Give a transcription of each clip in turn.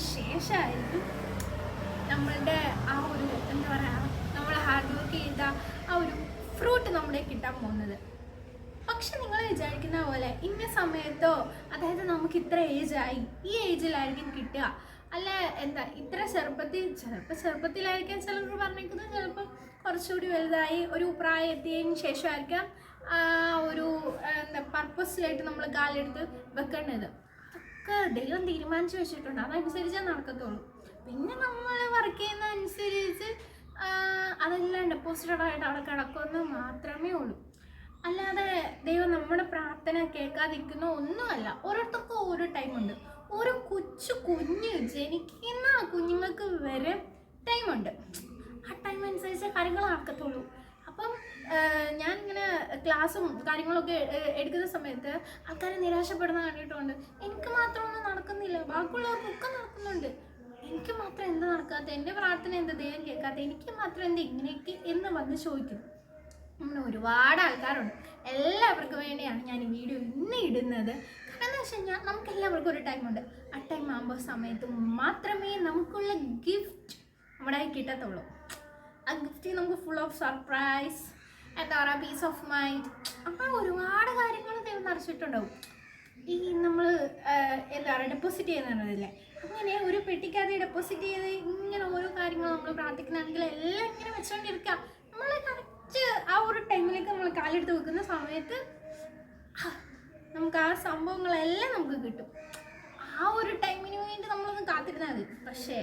ശേഷമായിരിക്കും നമ്മളുടെ ആ ഒരു എന്താ പറയുക, നമ്മൾ ഹാർഡ് വർക്ക് ചെയ്ത ആ ഒരു ഫ്രൂട്ട് നമ്മുടെ കിട്ടാൻ പോകുന്നത്. പക്ഷെ നിങ്ങൾ വിചാരിക്കുന്ന പോലെ ഇന്ന സമയത്തോ, അതായത് നമുക്ക് ഇത്ര ഏജായി, ഈ ഏജിലായിരിക്കും കിട്ടുക, അല്ല എന്താ ഇത്ര ചിലപ്പോൾ ചെറുപ്പത്തിലായിരിക്കാം ചിലർ പറഞ്ഞേക്കുന്നത്, ചിലപ്പം കുറച്ചുകൂടി വലുതായി ഒരു പ്രായം എത്തിയതിന് ശേഷമായിരിക്കാം ഒരു എന്താ പർപ്പസിലായിട്ട് നമ്മൾ കാലെടുത്ത് വെക്കേണ്ടത്. അതൊക്കെ ദൈവം തീരുമാനിച്ചു വെച്ചിട്ടുണ്ട്, അതനുസരിച്ചേ നടക്കത്തുള്ളൂ. പിന്നെ നമ്മൾ വർക്ക് ചെയ്യുന്ന അനുസരിച്ച് അതെല്ലാം ഡെപ്പോസിറ്റഡ് ആയിട്ട് അവിടെ കിടക്കുമെന്ന് മാത്രമേ ഉള്ളൂ. അല്ലാതെ ദൈവം നമ്മുടെ പ്രാർത്ഥന കേൾക്കാതിരിക്കുന്ന ഒന്നുമല്ല. ഓരോരുത്തർക്കും ഓരോ ടൈമുണ്ട്. ഓരോ കുഞ്ഞ് ജനിക്കുന്ന കുഞ്ഞുങ്ങൾക്ക് വരെ ടൈമുണ്ട്. ആ ടൈം അനുസരിച്ച് കാര്യങ്ങൾ നടക്കത്തുള്ളൂ. അപ്പം ഞാനിങ്ങനെ ക്ലാസ്സും കാര്യങ്ങളൊക്കെ എടുക്കുന്ന സമയത്ത് ആൾക്കാരെ നിരാശപ്പെടുന്ന കണ്ടിട്ടുണ്ട്. എനിക്ക് മാത്രമൊന്നും നടക്കുന്നില്ല, ബാക്കിയുള്ളവർക്കൊക്കെ നടക്കുന്നുണ്ട്, എനിക്ക് മാത്രം എന്താ നടക്കാത്ത, എൻ്റെ പ്രാർത്ഥന എന്താ ദൈവം കേൾക്കാത്ത, എനിക്ക് മാത്രം എന്താ ഇങ്ങനെയൊക്കെ എന്ന് വന്ന് ചോദിക്കും. അങ്ങനെ ഒരുപാട് ആൾക്കാരുണ്ട്. എല്ലാവർക്കും വേണ്ടിയാണ് ഞാൻ ഈ വീഡിയോ ഇന്ന് ഇടുന്നത്. കാരണം എന്താ വെച്ച് കഴിഞ്ഞാൽ നമുക്ക് എല്ലാവർക്കും ഒരു ടൈമുണ്ട്. ആ ടൈം ആകുമ്പോൾ സമയത്ത് മാത്രമേ നമുക്കുള്ള ഗിഫ്റ്റ് നമ്മുടെ കയ്യിൽ കിട്ടത്തുള്ളൂ. ആ ഗിഫ്റ്റ് നമുക്ക് ഫുൾ ഓഫ് സർപ്രൈസ്, എന്താ പറയുക, പീസ് ഓഫ് മൈൻഡ്, അങ്ങനെ ഒരുപാട് കാര്യങ്ങൾ ദൈവം നിറച്ചിട്ടുണ്ടാവും. ഈ നമ്മൾ എന്താ പറയുക ഡെപ്പോസിറ്റ് ചെയ്യുന്നതില്ലേ, അങ്ങനെ ഒരു പെട്ടിക്കകത്ത് ഡെപ്പോസിറ്റ് ചെയ്ത് ഇങ്ങനെ ഓരോ കാര്യങ്ങൾ നമ്മൾ പ്രാർത്ഥിക്കുന്നതാണെങ്കിൽ എല്ലാം ഇങ്ങനെ വെച്ചുകൊണ്ടിരിക്കുക. നമ്മൾ കറക്റ്റ് ആ ഒരു ടൈമിലേക്ക് നമ്മൾ കാലെടുത്ത് വെക്കുന്ന സമയത്ത് നമുക്ക് ആ സംഭവങ്ങളെല്ലാം നമുക്ക് കിട്ടും. ആ ഒരു ടൈമിന് വേണ്ടി നമ്മളൊന്ന് കാത്തിരുന്നാൽ മതി. പക്ഷേ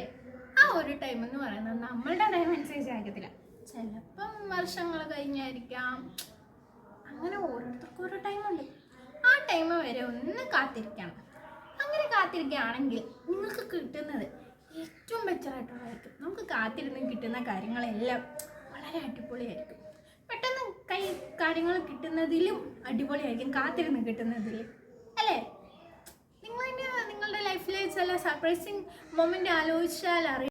ആ ഒരു ടൈം എന്ന് പറയുന്നത് നമ്മളുടെ ടൈം അനുസരിച്ചായിരിക്കത്തില്ല. ചിലപ്പം വർഷങ്ങൾ കഴിഞ്ഞായിരിക്കാം. അങ്ങനെ ഓരോരുത്തർക്കും ഓരോ ടൈമുണ്ട്. ആ ടൈം വരെ ഒന്ന് കാത്തിരിക്കണം. അങ്ങനെ കാത്തിരിക്കുകയാണെങ്കിൽ നിങ്ങൾക്ക് കിട്ടുന്നത് ഏറ്റവും ബെറ്ററായിട്ടുള്ളതായിരിക്കും. നമുക്ക് കാത്തിരുന്ന് കിട്ടുന്ന കാര്യങ്ങളെല്ലാം വളരെ അടിപൊളിയായിരിക്കും. പെട്ടെന്ന് കാര്യങ്ങൾ കിട്ടുന്നതിലും അടിപൊളിയായിരിക്കും കാത്തിരുന്ന് കിട്ടുന്നതിലും, അല്ലേ? നിങ്ങൾ തന്നെ നിങ്ങളുടെ ലൈഫിലെ ചില സർപ്രൈസിങ് മൊമെൻ്റ് ആലോചിച്ചാൽ അറിയാം.